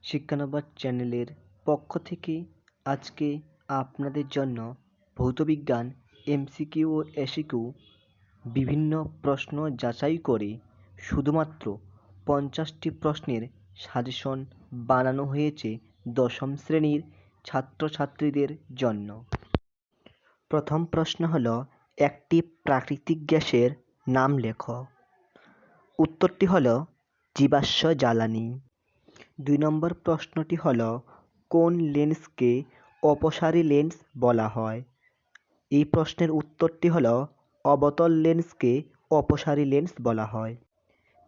শিক্ষানবাদ চ্যানেলের পক্ষ থেকে আজকে আপনাদের জন্য ভৌতবিজ্ঞান এমসিকিউ ও এসিকিউ বিভিন্ন প্রশ্ন যাচাই করে শুধুমাত্র 50টি প্রশ্নের সাজেশন বানানো হয়েছে দশম শ্রেণীর ছাত্রছাত্রীদের জন্য। প্রথম প্রশ্ন হলো, একটি প্রাকৃতিক গ্যাসের নাম লেখো। উত্তরটি হলো জীবাশ্ম জ্বালানি। 2 নম্বর প্রশ্নটি হলো, কোন লেন্সকে অপসারী লেন্স বলা হয়? এই প্রশ্নের উত্তরটি হলো অবতল লেন্সকে অপসারী লেন্স বলা হয়।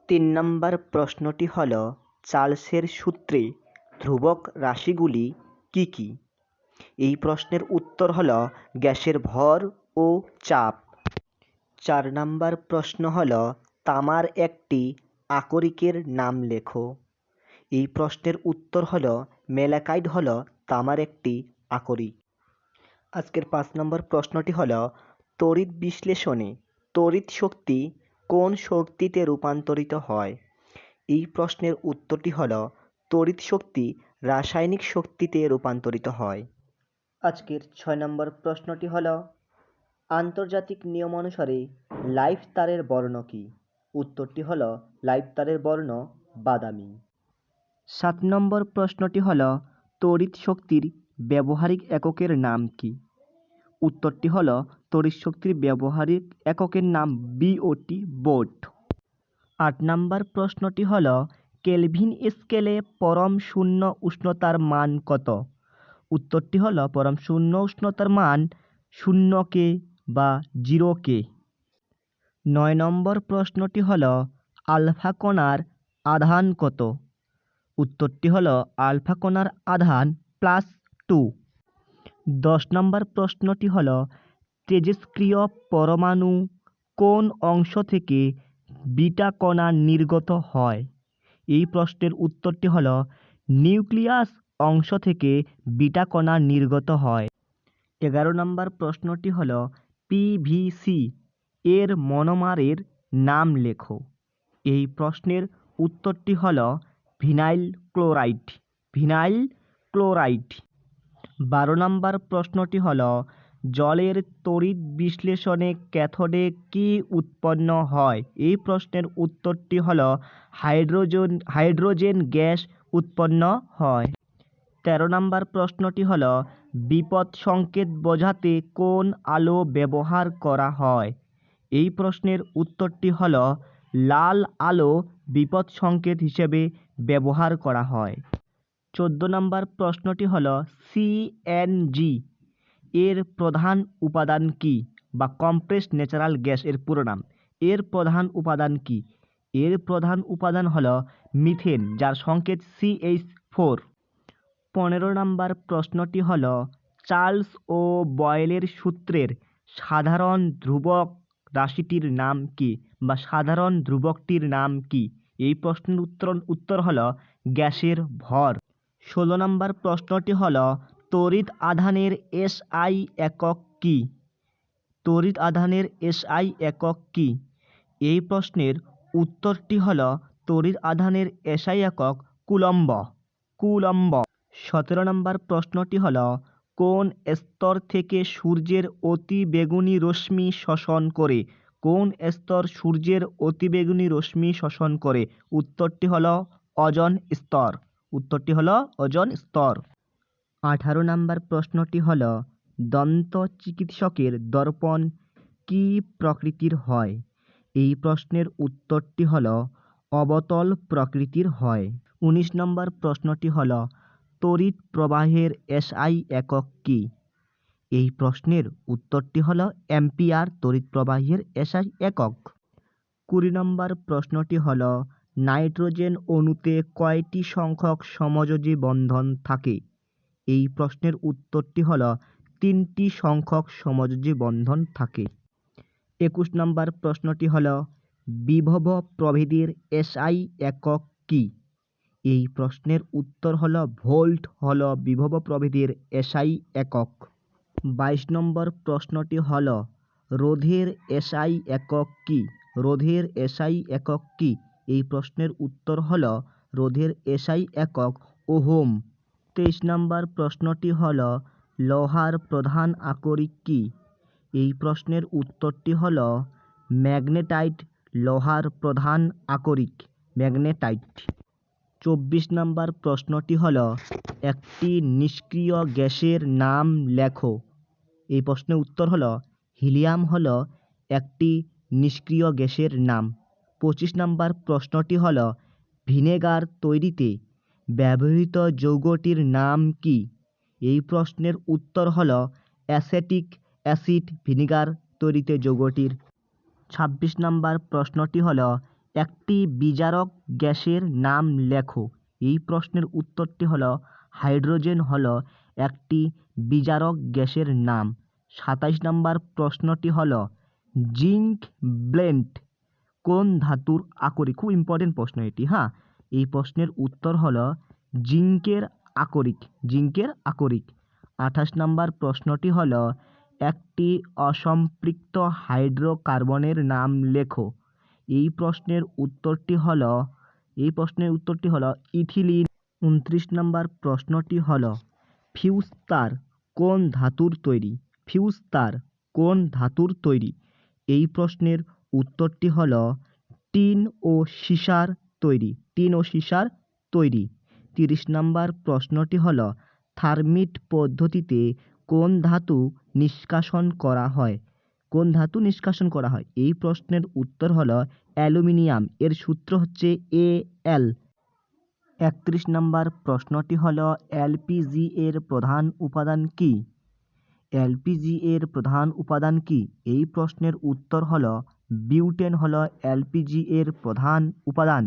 3 নম্বর প্রশ্নটি হলো, চার্লসের সূত্রে ধ্রুবক রাশিগুলি কি কি? এই প্রশ্নের উত্তর হলো গ্যাসের ভর ও চাপ। 4 নম্বর প্রশ্ন হলো, তামার একটি আকরিকের নাম লেখো। এই প্রশ্নের উত্তর হলো ম্যালাকাইট হলো তামার একটি আকরিক। আজকের 5 নম্বর প্রশ্নটি হলো, তড়িৎ বিশ্লেষণে তড়িৎ শক্তি কোন শক্তিতে রূপান্তরিত হয়? এই প্রশ্নের উত্তরটি হলো তড়িৎ শক্তি রাসায়নিক শক্তিতে রূপান্তরিত হয়। আজকের 6 নম্বর প্রশ্নটি হলো, আন্তর্জাতিক নিয়ম অনুসারে লাইফ তারের বর্ণ কী? উত্তরটি হলো লাইফ তারের বর্ণ বাদামি। 7 নম্বর প্রশ্নটি হলো, তড়িৎ শক্তির ব্যবহারিক এককের নাম কী? উত্তরটি হলো তড়িৎ শক্তির ব্যবহারিক এককের নাম বিওটি, ভোল্ট। 8 নম্বর প্রশ্নটি হলো, কেলভিন স্কেলে পরম শূন্য উষ্ণতার মান কত? উত্তরটি হলো পরম শূন্য উষ্ণতার মান 0 কে বা 0 কে। 9 নম্বর প্রশ্নটি হলো, আলফা কণার আধান কত? উত্তরটি হলো আলফা কণার আধান +2। 10 নম্বর প্রশ্নটি হলো, তেজস্ক্রিয় পরমাণু কোন অংশ থেকে বিটা কণা নির্গত হয়? এই প্রশ্নের উত্তরটি হলো নিউক্লিয়াস অংশ থেকে বিটা কণা নির্গত হয়। 11 নম্বর প্রশ্নটি হলো, পিভিসি এর মনোমারের নাম লেখো। এই প্রশ্নের উত্তরটি হলো ভিনাইল ক্লোরাইড। Vinyl chloride. 12 নম্বর প্রশ্নটি হলো, জলের তড়িৎ বিশ্লেষণে ক্যাথোডে কি উৎপন্ন হয়? এই প্রশ্নের উত্তরটি হলো হাইড্রোজেন গ্যাস উৎপন্ন হয়। 13 নম্বর প্রশ্নটি হলো, বিপদ সংকেত বোঝাতে কোন আলো ব্যবহার করা হয়? এই প্রশ্নের উত্তরটি হলো লাল আলো বিপদ সংকেত হিসেবে ব্যবহার করা হয়। 14 নম্বর প্রশ্নটি হলো, সিএনজি এর প্রধান উপাদান কি? বা কম্প্রেসড ন্যাচারাল গ্যাস এর পুরো নাম। এর প্রধান উপাদান কি? এর প্রধান উপাদান হলো মিথেন, যার সংকেত CH4। 15 নম্বর প্রশ্নটি হলো, চার্লস ও বয়েলের সূত্রের সাধারণ ধ্রুবক রাশিটির নাম কি? বা সাধারণ ধ্রুবকটির নাম কি? এই প্রশ্নের উত্তর হলো গ্যাসের ভর। 16 নম্বর প্রশ্নটি হলো, তড়িৎ আধানের SI একক কি? তড়িৎ আধানের SI একক কি? এই প্রশ্নের উত্তরটি হলো তড়িৎ আধানের SI একক কুলম্ব। কুলম্ব। 17 নম্বর প্রশ্নটি হলো, কোন স্তর থেকে সূর্যের অতিবেগুনি রশ্মি শোষণ করে? কোন স্তর সূর্যের অতিবেগুনি রশ্মি শোষণ করে? উত্তরটি হলো ওজোন স্তর। উত্তরটি হলো ওজোন স্তর। 18 নম্বর প্রশ্নটি হলো, দন্ত চিকিৎসকের দর্পণ কি প্রকৃতির হয়? এই প্রশ্নের উত্তরটি হলো অবতল প্রকৃতির হয়। 19 নম্বর প্রশ্নটি হলো, তড়িৎ প্রবাহের SI একক কি? এই প্রশ্নের উত্তরটি হলো অ্যাম্পিয়ার তড়িৎ প্রবাহের SI একক। 20 নম্বর প্রশ্নটি হলো, নাইট্রোজেন অণুতে কয়টি সংখ্যক সমযোজী বন্ধন থাকে? এই প্রশ্নের উত্তরটি হলো 3টি সংখ্যক সমযোজী বন্ধন থাকে। 21 নম্বর প্রশ্নটি হলো, বিভব প্রভেদের SI একক কি? এই প্রশ্নের উত্তর হলো ভোল্ট হলো বিভব প্রভেদের SI একক। 22 নম্বর প্রশ্নটি হলো, রোধের SI একক কি? রোধের SI একক কি? এই প্রশ্নের উত্তর হলো রোধের SI একক ওহম। 23 নম্বর প্রশ্নটি হল লোহার প্রধান আকরিক কী? এই প্রশ্নের উত্তরটি হল ম্যাগনেটাইট। লোহার প্রধান আকরিক ম্যাগনেটাইট। 24 নম্বর প্রশ্নটি হল একটি নিষ্ক্রিয় গ্যাসের নাম লেখো। এই প্রশ্নের উত্তর হল হিলিয়াম হল একটি নিষ্ক্রিয় গ্যাসের নাম। 25 নম্বর প্রশ্নটি হল ভিনেগার তৈরিতে ব্যবহৃত যৌগটির নাম কি? এই প্রশ্নের উত্তর হল অ্যাসেটিক অ্যাসিড। ভিনেগার তৈরিতে যৌগটির। 26 নম্বর প্রশ্নটি হল একটি বিজারক গ্যাসের নাম লেখো। এই প্রশ্নের উত্তরটি হল হাইড্রোজেন হল একটি বিজারক গ্যাসের নাম। 27 নম্বর প্রশ্নটি হল জিঙ্ক ব্লেন্ড কোন ধাতুর আকরিক? খুব ইম্পর্টেন্ট প্রশ্ন এটি। এই প্রশ্নের উত্তর হল জিঙ্কের আকরিক। 28 নম্বর প্রশ্নটি হল একটি অসম্পৃক্ত হাইড্রোকার্বনের নাম লেখো। এই প্রশ্নের উত্তরটি হল ইথিলিন। 29 নম্বর প্রশ্নটি হল ফিউজ তার কোন ধাতুর তৈরি? ফিউজ তার কোন ধাতুর তৈরি? এই প্রশ্নের উত্তরটি হল টিন ও সীসার তৈরি। 30 নম্বর প্রশ্নটি হল থার্মিট পদ্ধতিতে কোন ধাতু নিষ্কাশন করা হয়? এই প্রশ্নের উত্তর হল অ্যালুমিনিয়াম। এর সূত্র হচ্ছে Al। 31 নম্বর প্রশ্নটি হল এলপিজি এর প্রধান উপাদান কি? এই প্রশ্নের উত্তর হল বিউটেন হল এলপিজি এর প্রধান উপাদান।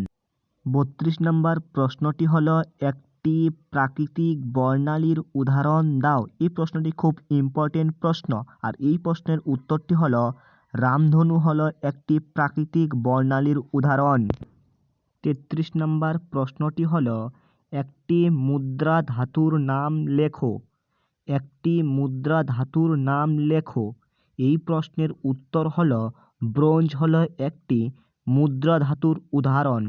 32 নম্বর প্রশ্নটি হল একটি প্রাকৃতিক বর্ণালীর উদাহরণ দাও। এই প্রশ্নটি খুব ইম্পর্টেন্ট প্রশ্ন, আর এই প্রশ্নের উত্তরটি হল রামধনু হল একটি প্রাকৃতিক বর্ণালীর উদাহরণ। 33 নম্বর প্রশ্নটি হল একটি মুদ্রা ধাতুর নাম লেখো। এই প্রশ্নের উত্তর হল ব্রোঞ্জ হল একটি মুদ্রা ধাতুর উদাহরণ।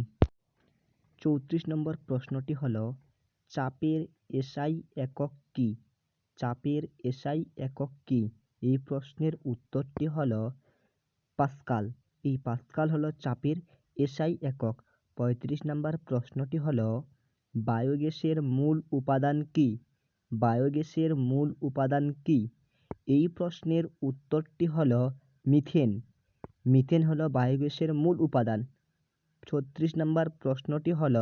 34 নম্বর প্রশ্নটি হল চাপের এসআই একক কী? এই প্রশ্নের উত্তরটি হল পাস্কাল। এই পাস্কাল হল চাপের এসআই একক। 35 নম্বর প্রশ্নটি হল বায়োগ্যাসের মূল উপাদান কি? এই প্রশ্নের উত্তরটি হল মিথেন। মিথেন হল বায়োগ্যাসের মূল উপাদান। 36 নম্বর প্রশ্নটি হল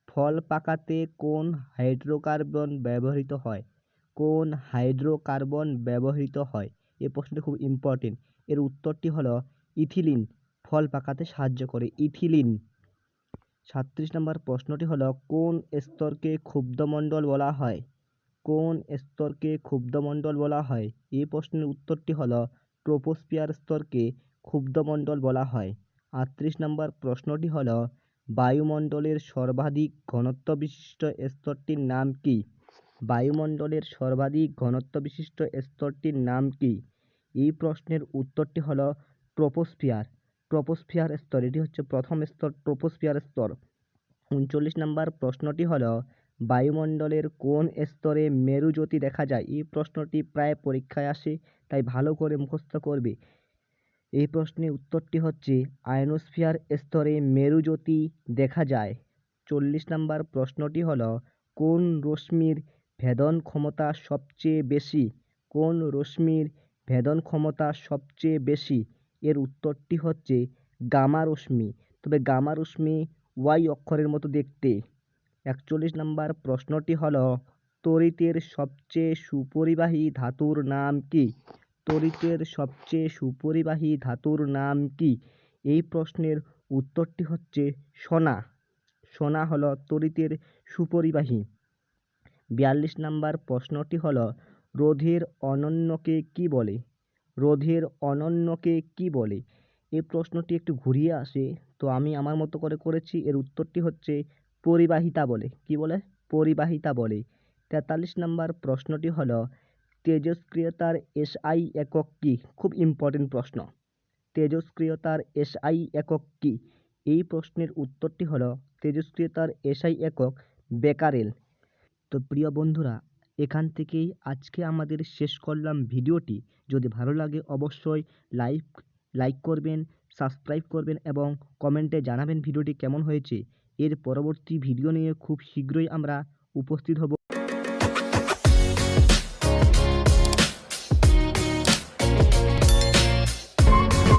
ফল পাকাতে কোন হাইড্রোকার্বন ব্যবহৃত হয়? এই প্রশ্নটি খুব ইম্পর্টেন্ট। এর উত্তরটি হল ইথিলিন। ফল পাকাতে সাহায্য করে ইথিলিন। 37 নম্বর প্রশ্নটি হল কোন স্তরকে ক্ষুব্ধমণ্ডল বলা হয়? এই প্রশ্নের উত্তরটি হল ট্রপোস্ফিয়ার স্তরকে ক্ষুব্ধমণ্ডল বলা হয়। 38 নম্বর প্রশ্নটি হল বায়ুমণ্ডলের সর্বাধিক ঘনত্ব বিশিষ্ট স্তরটির নাম কি? এই প্রশ্নের উত্তরটি হল ট্রপোস্ফিয়ার স্তর। এটি হচ্ছে প্রথম স্তর, ট্রপোস্ফিয়ার স্তর। 39 নম্বর প্রশ্নটি হল বায়ুমণ্ডলের কোন স্তরে মেরুজ্যোতি দেখা যায়? এই প্রশ্নটি প্রায় পরীক্ষায় আসে, তাই ভালো করে মুখস্থ করবে। এই প্রশ্নের উত্তরটি হচ্ছে আয়নোস্ফিয়ার স্তরে মেরুজ্যোতি দেখা যায়। 40 নম্বর প্রশ্নটি হল কোন রশ্মির ভেদন ক্ষমতা সবচেয়ে বেশি? এর উত্তরটি হচ্ছে গামা রশ্মি। তবে গামা রশ্মি ওয়াই অক্ষরের মতো দেখতে। 41 নম্বর প্রশ্নটি হল তড়িতের সবচেয়ে সুপরিবাহী ধাতুর নাম কি? এই প্রশ্নের উত্তরটি হচ্ছে সোনা। সোনা হল তড়িতের সুপরিবাহী। 42 নম্বর প্রশ্নটি হল রোধের অনন্যকে কি বলে? এই প্রশ্নটি একটু ঘুরিয়ে আসে, তো আমি আমার মতো করে করেছি। এর উত্তরটি হচ্ছে পরিবাহিতা বলে। কি বলে? পরিবাহিতা বলে। 43 নম্বর প্রশ্নটি হল তেজস্ক্রিয়তার এসআই একক কি? খুব ইম্পর্টেন্ট প্রশ্ন। তেজস্ক্রিয়তার এসআই একক কি? এই প্রশ্নের উত্তরটি হল তেজস্ক্রিয়তার এসআই একক বেকারেল। তো প্রিয় বন্ধুরা, এখান থেকেই আজকে আমাদের শেষ করলাম ভিডিওটি। যদি ভালো লাগে অবশ্যই লাইক করবেন, সাবস্ক্রাইব করবেন এবং কমেন্টে জানাবেন ভিডিওটি কেমন হয়েছে। এর পরবর্তী ভিডিও নিয়ে খুব শীঘ্রই আমরা উপস্থিত হব।